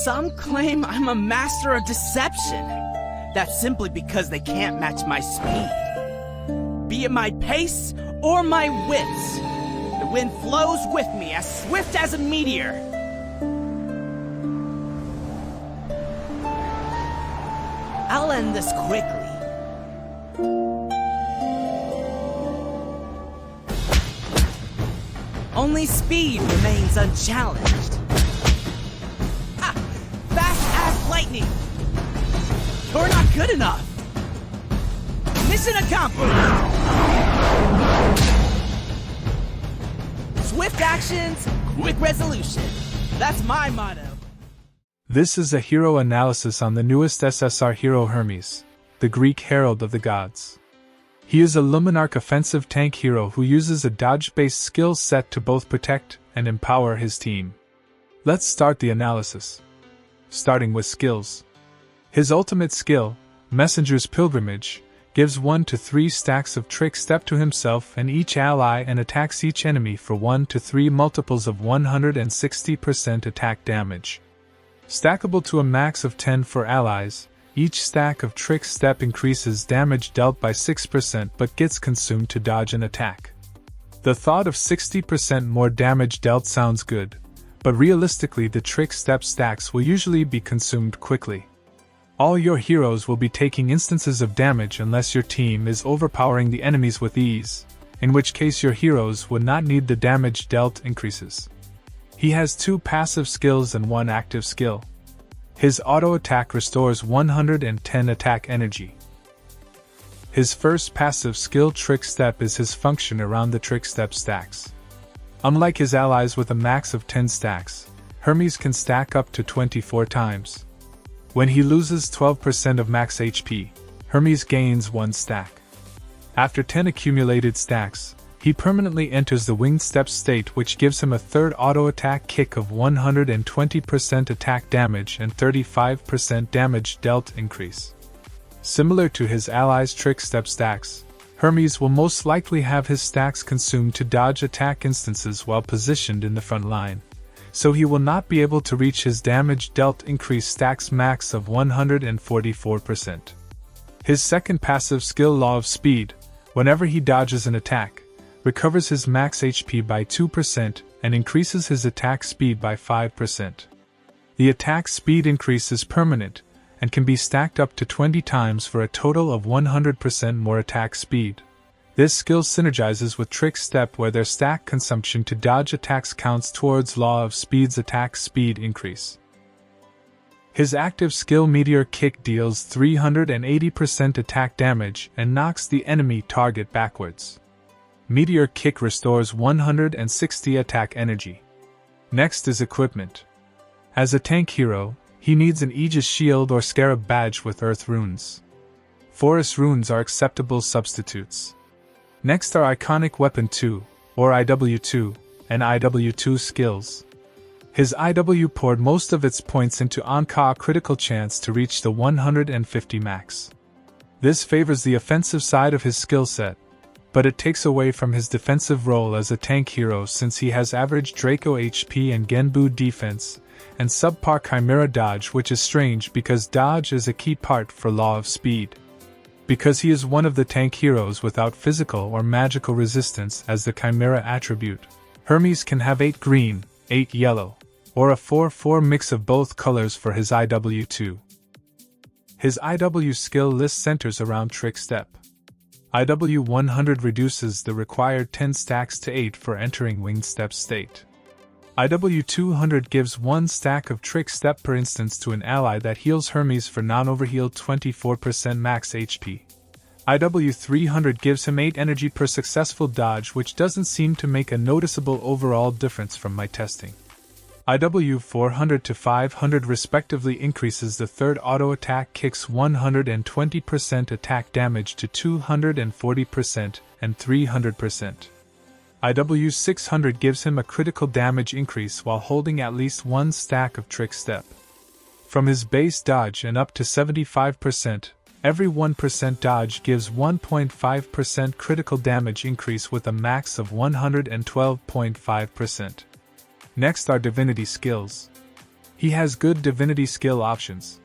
Some claim I'm a master of deception. That's simply because they can't match my speed. Be it my pace or my wits, the wind flows with me as swift as a meteor. I'll end this quickly. Only speed remains unchallenged. Ha! Fast as lightning! You're not good enough! Mission accomplished! Swift actions, quick resolution. That's my motto. This is a hero analysis on the newest SSR hero Hermes, the Greek herald of the gods. He is a Luminarch offensive tank hero who uses a dodge-based skill set to both protect and empower his team. Let's start the analysis. Starting with skills. His ultimate skill, Messenger's Pilgrimage, gives 1 to 3 stacks of Trick Step to himself and each ally and attacks each enemy for 1 to 3 multiples of 160% attack damage. Stackable to a max of 10 for allies, each stack of Trick Step increases damage dealt by 6% but gets consumed to dodge an attack. The thought of 60% more damage dealt sounds good, but realistically the Trick Step stacks will usually be consumed quickly. All your heroes will be taking instances of damage unless your team is overpowering the enemies with ease, in which case your heroes would not need the damage dealt increases. He has 2 passive skills and 1 active skill. His auto attack restores 110 attack energy. His first passive skill Trick Step is his function around the Trick Step stacks. Unlike his allies with a max of 10 stacks, Hermes can stack up to 24 times. When he loses 12% of max HP, Hermes gains 1 stack. After 10 accumulated stacks, he permanently enters the Winged Step state, which gives him a third auto-attack kick of 120% attack damage and 35% damage dealt increase. Similar to his allies' Trick Step stacks, Hermes will most likely have his stacks consumed to dodge attack instances while positioned in the front line, so he will not be able to reach his damage dealt increase stacks max of 144%. His second passive skill, Law of Speed, whenever he dodges an attack, recovers his max HP by 2% and increases his attack speed by 5%. The attack speed increase is permanent and can be stacked up to 20 times for a total of 100% more attack speed. This skill synergizes with Trick Step, where their stack consumption to dodge attacks counts towards Law of Speed's attack speed increase. His active skill Meteor Kick deals 380% attack damage and knocks the enemy target backwards. Meteor Kick restores 160 attack energy. Next is equipment. As a tank hero, he needs an Aegis shield or scarab badge with earth runes. Forest runes are acceptable substitutes. Next are Iconic Weapon 2, or IW2, and IW2 skills. His IW poured most of its points into Anka, critical chance to reach the 150 max. This favors the offensive side of his skill set, but it takes away from his defensive role as a tank hero since he has average Draco HP and Genbu defense, and subpar Chimera dodge, which is strange because dodge is a key part for Law of Speed. Because he is one of the tank heroes without physical or magical resistance as the Chimera attribute, Hermes can have 8 green, 8 yellow, or a 4-4 mix of both colors for his IW2. His IW skill list centers around Trick Step. IW 100 reduces the required 10 stacks to 8 for entering Winged Step state. IW 200 gives 1 stack of Trick Step per instance to an ally that heals Hermes for non-overheal 24% max HP. IW 300 gives him 8 energy per successful dodge, which doesn't seem to make a noticeable overall difference from my testing. IW 400 to 500 respectively increases the third auto attack kicks 120% attack damage to 240% and 300%. IW 600 gives him a critical damage increase while holding at least 1 stack of Trick Step. From his base dodge and up to 75%, every 1% dodge gives 1.5% critical damage increase with a max of 112.5%. Next are divinity skills. He has good divinity skill options.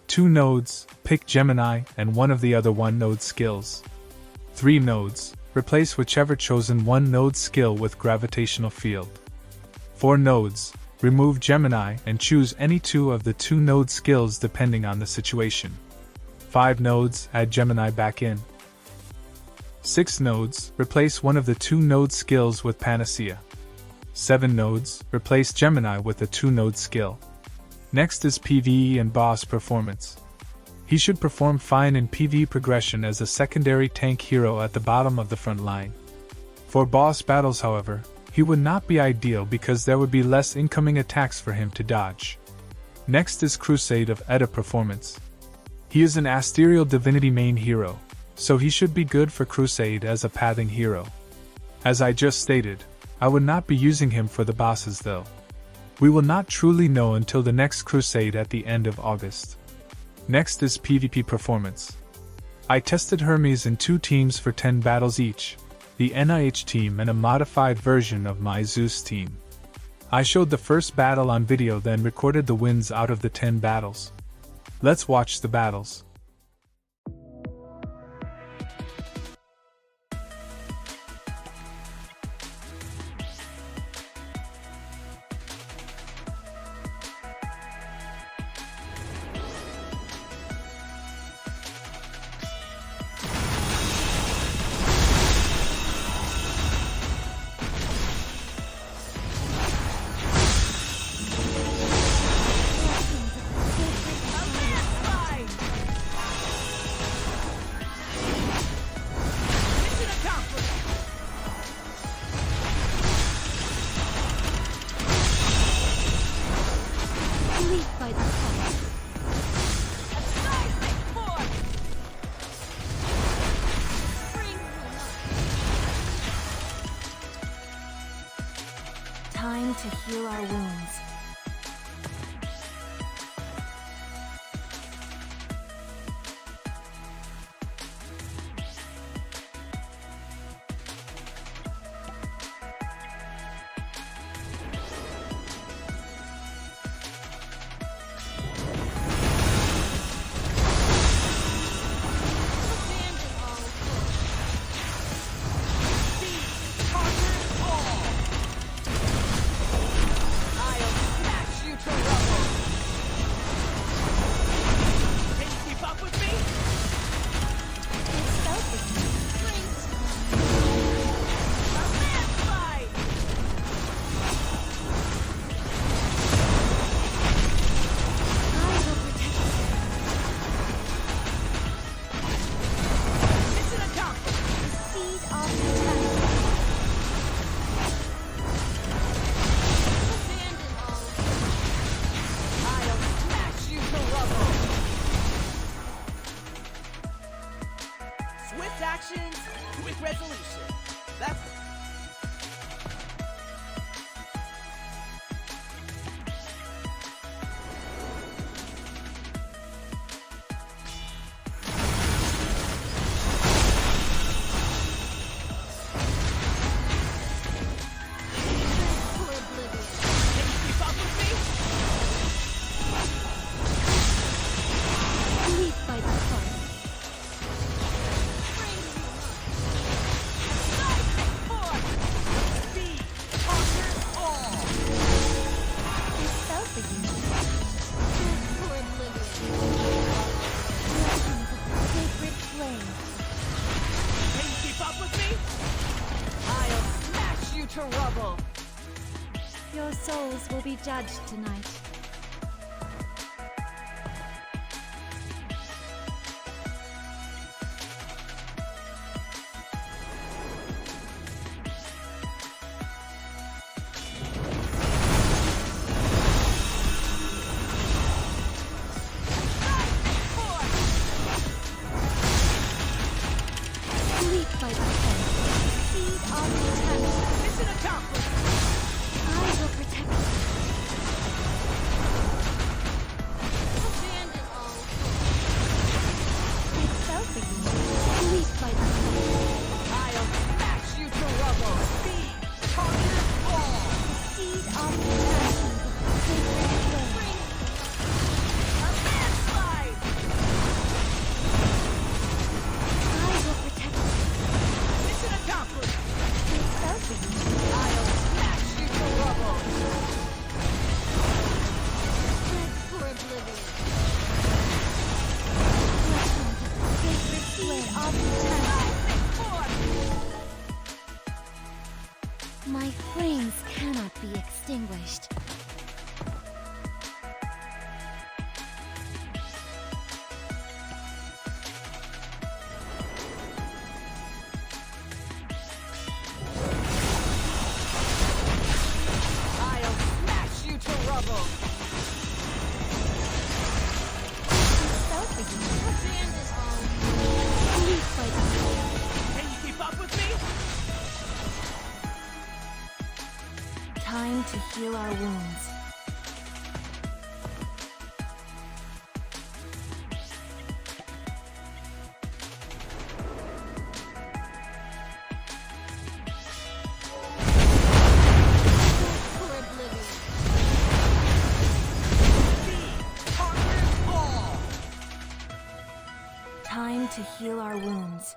2 nodes, pick Gemini and one of the other 1 node skills. 3 nodes, replace whichever chosen 1 node skill with gravitational field. 4 nodes, remove Gemini and choose any 2 of the 2 node skills depending on the situation. 5 nodes, add Gemini back in. 6 nodes, replace one of the 2 node skills with Panacea. 7 nodes, replace Gemini with a 2 node skill. Next is PvE and boss performance. He should perform fine in PvE progression as a secondary tank hero at the bottom of the front line. For boss battles, however, he would not be ideal because there would be less incoming attacks for him to dodge. Next is Crusade of Edda performance. He is an Asterial Divinity main hero, so he should be good for Crusade as a pathing hero. As I just stated, I would not be using him for the bosses though. We will not truly know until the next Crusade at the end of August. Next is PvP performance. I tested Hermes in 2 teams for 10 battles each, the NIH team and a modified version of my Zeus team. I showed the first battle on video, then recorded the wins out of the 10 battles. Let's watch the battles. Time to heal our wounds. Swift actions, quick resolution. That's rubble. Your souls will be judged tonight. Sleep by the sun. Feed on the eternity. mission accomplished. I will protect you. Time to heal our wounds.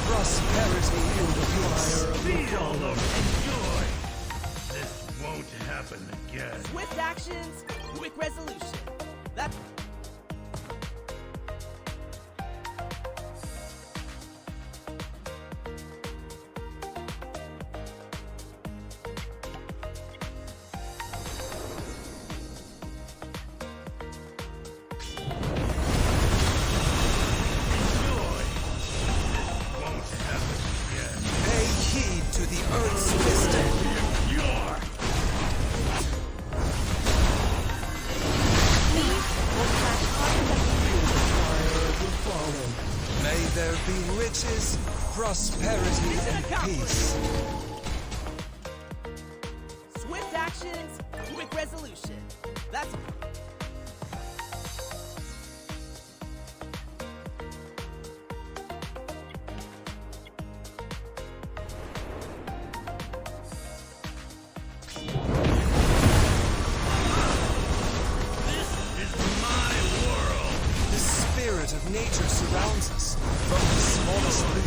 Prosperity in the fire. Feel them. Enjoy. This won't happen again. Swift actions, quick resolution. That's... To the Earth's wisdom. May there be riches, prosperity, and peace. Swift actions, quick resolution. That's... Of nature surrounds us from the smallest leaf.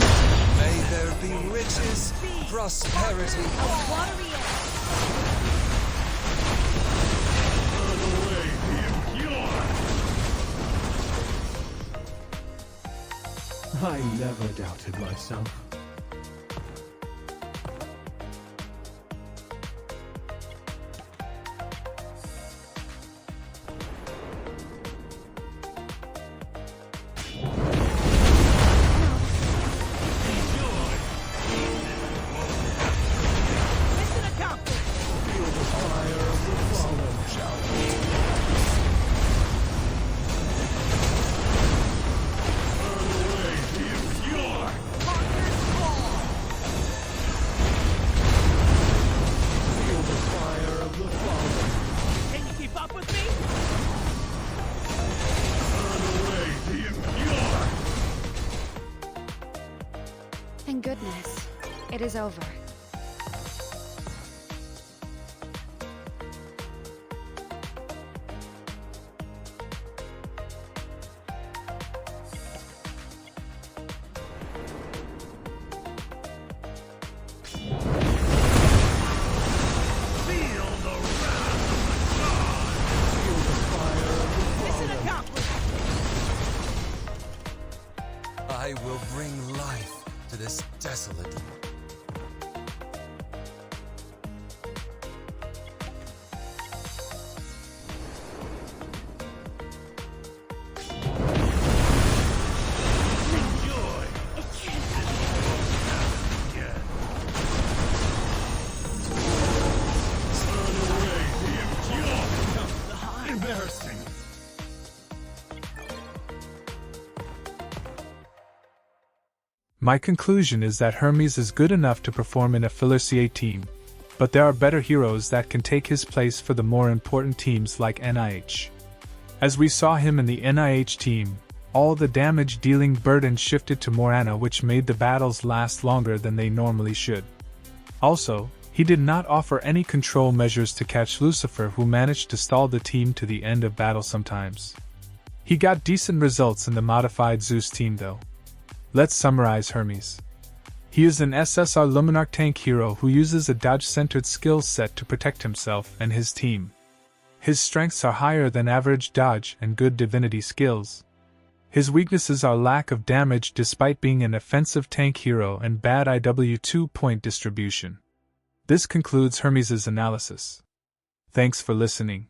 May there be riches, prosperity. Burn away the impure. I never doubted myself. Thank goodness, it is over. I will bring life to this desolate. Enjoy. Again. Burn away the impure. Embarrassing. My conclusion is that Hermes is good enough to perform in a filler CA team, but there are better heroes that can take his place for the more important teams like NIH. As we saw him in the NIH team, all the damage-dealing burden shifted to Morana, which made the battles last longer than they normally should. Also, he did not offer any control measures to catch Lucifer, who managed to stall the team to the end of battle sometimes. He got decent results in the modified Zeus team though. Let's summarize Hermes. He is an SSR Luminarch tank hero who uses a dodge-centered skill set to protect himself and his team. His strengths are higher than average dodge and good divinity skills. His weaknesses are lack of damage despite being an offensive tank hero and bad IW 2-point distribution. This concludes Hermes' analysis. Thanks for listening.